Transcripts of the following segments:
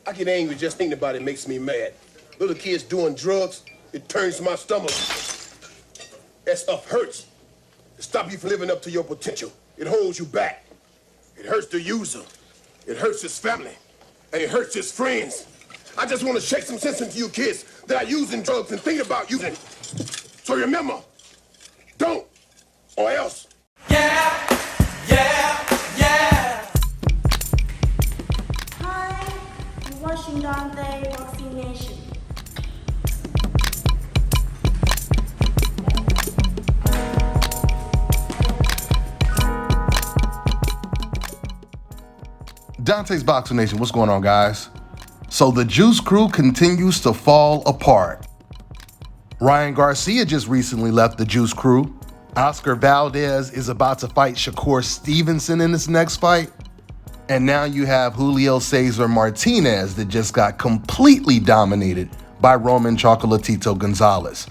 I get angry just thinking about it makes me mad. Little kids doing drugs, it turns my stomach. That stuff hurts. It stops you from living up to your potential. It holds you back. It hurts the user. It hurts his family. And it hurts his friends. I just want to shake some sense into you kids that are using drugs and thinking about using. So remember, don't, or else. Yeah, yeah, yeah. Hi, you're watching Dante Boxing Nation. Dante's Boxing Nation, what's going on, guys? So the Juice Crew continues to fall apart. Ryan Garcia just recently left the Juice Crew. Oscar Valdez is about to fight Shakur Stevenson in this next fight. And now you have Julio Cesar Martinez that just got completely dominated by Roman Chocolatito Gonzalez.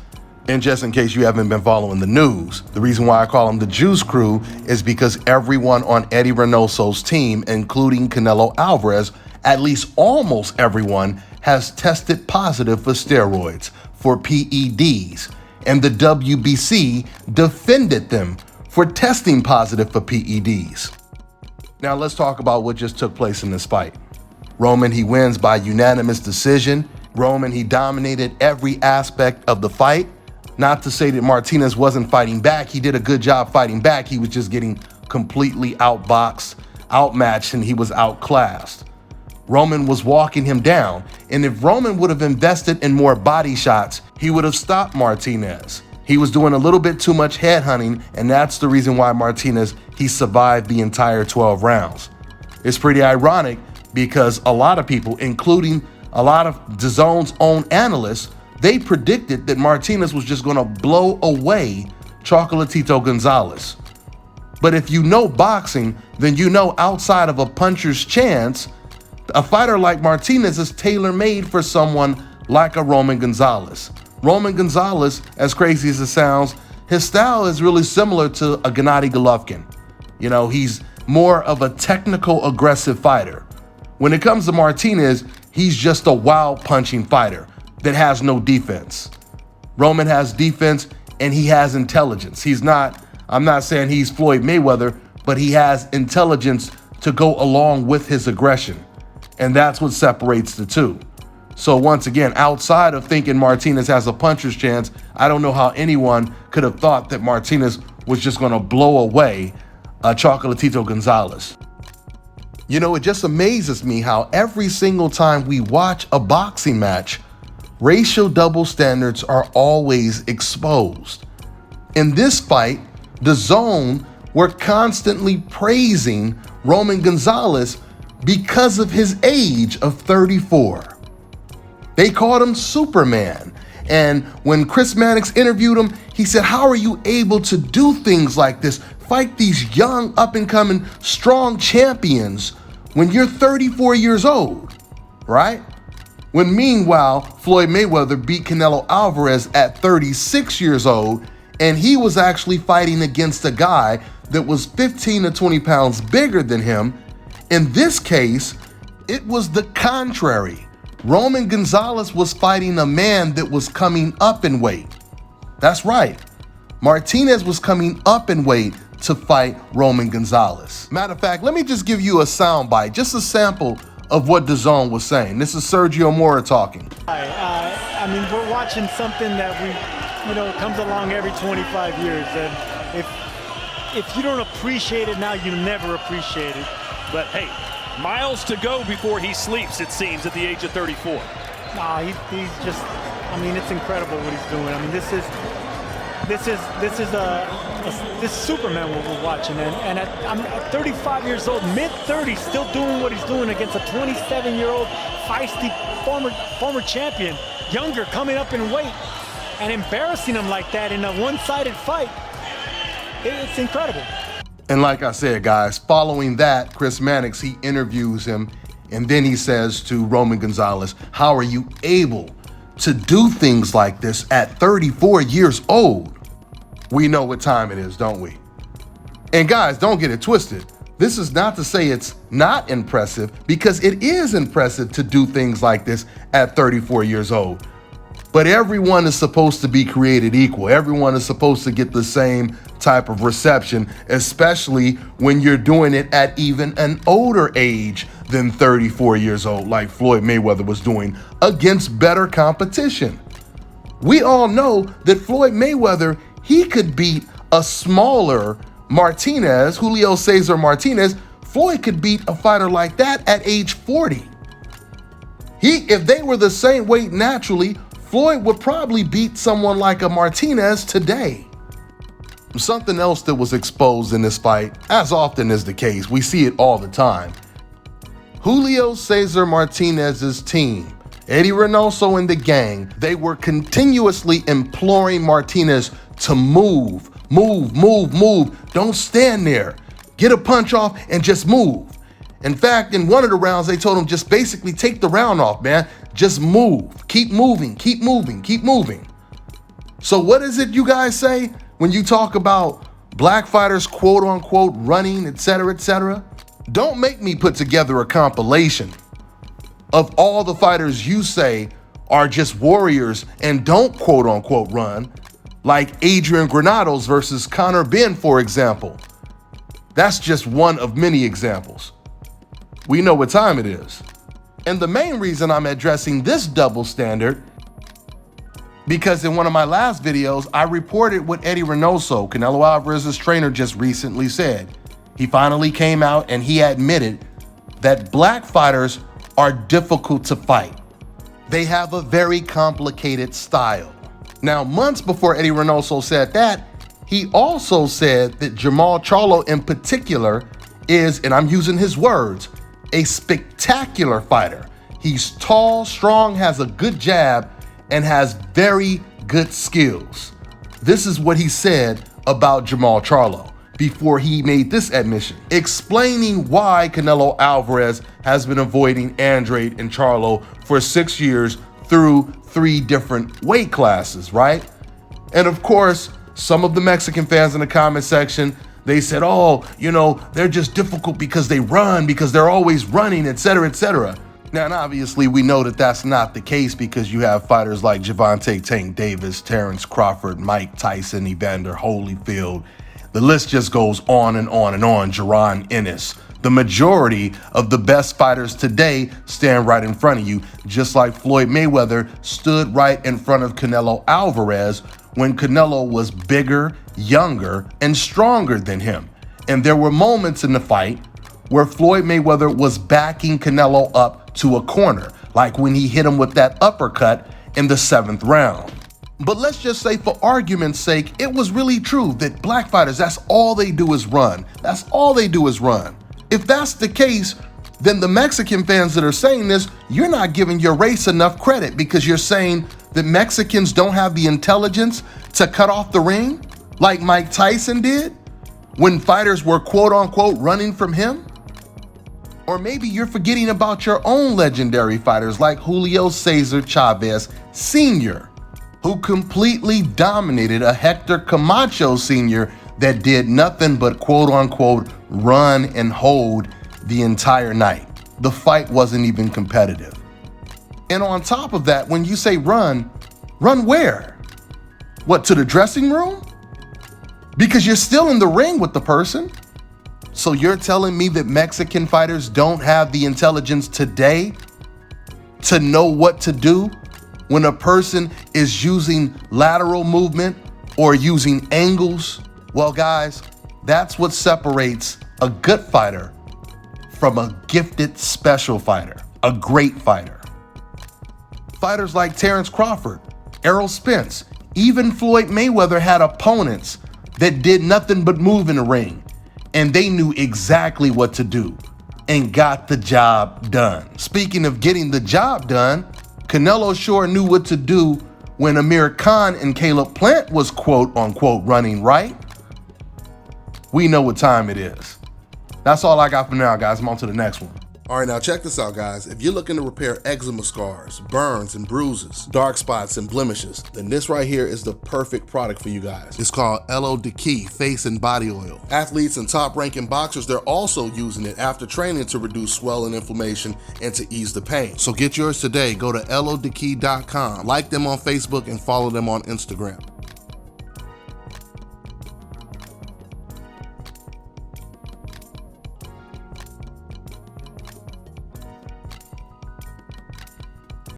And just in case you haven't been following the news, the reason why I call them the Juice Crew is because everyone on Eddie Reynoso's team, including Canelo Alvarez, at least almost everyone, has tested positive for steroids, for PEDs. And the WBC defended them for testing positive for PEDs. Now let's talk about what just took place in this fight. Roman, he wins by unanimous decision. Roman, he dominated every aspect of the fight. Not to say that Martinez wasn't fighting back. He did a good job fighting back. He was just getting completely outboxed, outmatched, and he was outclassed. Roman was walking him down. And if Roman would have invested in more body shots, he would have stopped Martinez. He was doing a little bit too much head hunting, and that's the reason why Martinez, he survived the entire 12 rounds. It's pretty ironic because a lot of people, including a lot of DAZN's own analysts, they predicted that Martinez was just gonna blow away Chocolatito Gonzalez. But if you know boxing, then you know outside of a puncher's chance, a fighter like Martinez is tailor-made for someone like a Roman Gonzalez. Roman Gonzalez, as crazy as it sounds, his style is really similar to a Gennady Golovkin. You know, he's more of a technical, aggressive fighter. When it comes to Martinez, he's just a wild punching fighter that has no defense. Roman has defense and he has intelligence. I'm not saying he's Floyd Mayweather, but he has intelligence to go along with his aggression. And that's what separates the two. So once again, outside of thinking Martinez has a puncher's chance, I don't know how anyone could have thought that Martinez was just gonna blow away Chocolatito Gonzalez. You know, it just amazes me how every single time we watch a boxing match, racial double standards are always exposed. In this fight, DAZN were constantly praising Roman Gonzalez because of his age of 34. They called him Superman. And when Chris Mannix interviewed him, he said, how are you able to do things like this? Fight these young, up-and-coming, strong champions when you're 34 years old, right? When meanwhile, Floyd Mayweather beat Canelo Alvarez at 36 years old, and he was actually fighting against a guy that was 15 to 20 pounds bigger than him. In this case, it was the contrary. Roman Gonzalez was fighting a man that was coming up in weight. That's right. Martinez was coming up in weight to fight Roman Gonzalez. Matter of fact, let me just give you a soundbite, just a sample of what DAZN was saying. This is Sergio Mora talking. I mean, we're watching something that comes along every 25 years, and if you don't appreciate it now, you never appreciate it. But hey, miles to go before he sleeps, it seems, at the age of 34. Nah, he's just, I mean, it's incredible what he's doing. I mean, this is Superman what we're watching, and I'm at 35 years old, mid-30s, still doing what he's doing against a 27-year-old feisty former champion, younger, coming up in weight, and embarrassing him like that in a one-sided fight. It's incredible. And like I said, guys, following that, Chris Mannix, he interviews him, and then he says to Roman Gonzalez, how are you able to do things like this at 34 years old? We know what time it is, don't we? And guys, don't get it twisted. This is not to say it's not impressive, because it is impressive to do things like this at 34 years old. But everyone is supposed to be created equal. Everyone is supposed to get the same type of reception, especially when you're doing it at even an older age than 34 years old, like Floyd Mayweather was doing, against better competition. We all know that Floyd Mayweather, he could beat a smaller Martinez, Julio Cesar Martinez. Floyd could beat a fighter like that at age 40. If they were the same weight naturally, Floyd would probably beat someone like a Martinez today. Something else that was exposed in this fight, as often is the case, we see it all the time. Julio Cesar Martinez's team, Eddie Reynoso and the gang, they were continuously imploring Martinez to move. Don't stand there. Get a punch off and just move. In fact, in one of the rounds, they told him just basically take the round off, man. Just move. Keep moving. So what is it you guys say when you talk about black fighters, quote unquote, running, etc., etc.? Don't make me put together a compilation of all the fighters you say are just warriors and don't quote unquote run, like Adrian Granados versus Conor Benn, for example. That's just one of many examples. We know what time it is. And the main reason I'm addressing this double standard, because in one of my last videos, I reported what Eddie Reynoso, Canelo Alvarez's trainer, just recently said. He finally came out and he admitted that black fighters are difficult to fight. They have a very complicated style. Now, months before Eddie Reynoso said that, he also said that Jermall Charlo in particular is, and I'm using his words, a spectacular fighter. He's tall, strong, has a good jab, and has very good skills. This is what he said about Jermall Charlo before he made this admission, explaining why Canelo Alvarez has been avoiding Andrade and Charlo for 6 years through 3 different weight classes, right? And of course, some of the Mexican fans in the comment section, they said, oh, they're just difficult because they run, because they're always running, etc., etc. Now, and obviously, we know that that's not the case, because you have fighters like Gervonta Tank Davis, Terrence Crawford, Mike Tyson, Evander Holyfield. The list just goes on and on and on. Jaron Ennis. The majority of the best fighters today stand right in front of you, just like Floyd Mayweather stood right in front of Canelo Alvarez when Canelo was bigger, younger, and stronger than him. And there were moments in the fight where Floyd Mayweather was backing Canelo up to a corner, like when he hit him with that uppercut in the 7th round. But let's just say, for argument's sake, it was really true that black fighters, that's all they do is run. That's all they do is run. If that's the case, then the Mexican fans that are saying this, you're not giving your race enough credit, because you're saying that Mexicans don't have the intelligence to cut off the ring like Mike Tyson did when fighters were quote unquote running from him. Or maybe you're forgetting about your own legendary fighters like Julio Cesar Chavez Sr., who completely dominated a Hector Camacho Sr. that did nothing but quote unquote run and hold the entire night. The fight wasn't even competitive. And on top of that, when you say run where? What, to the dressing room? Because you're still in the ring with the person. So you're telling me that Mexican fighters don't have the intelligence today to know what to do when a person is using lateral movement or using angles? Well, guys, that's what separates a good fighter from a gifted special fighter, a great fighter. Fighters like Terrence Crawford, Errol Spence, even Floyd Mayweather had opponents that did nothing but move in the ring, and they knew exactly what to do and got the job done. Speaking of getting the job done, Canelo sure knew what to do when Amir Khan and Caleb Plant was quote unquote running, right? We know what time it is. That's all I got for now, guys. I'm on to the next one. All right, now check this out, guys. If you're looking to repair eczema scars, burns and bruises, dark spots and blemishes, then this right here is the perfect product for you guys. It's called Elo Diki Face and Body Oil. Athletes and top-ranking boxers, they're also using it after training to reduce swelling, inflammation, and to ease the pain. So get yours today. Go to elodiki.com, like them on Facebook, and follow them on Instagram.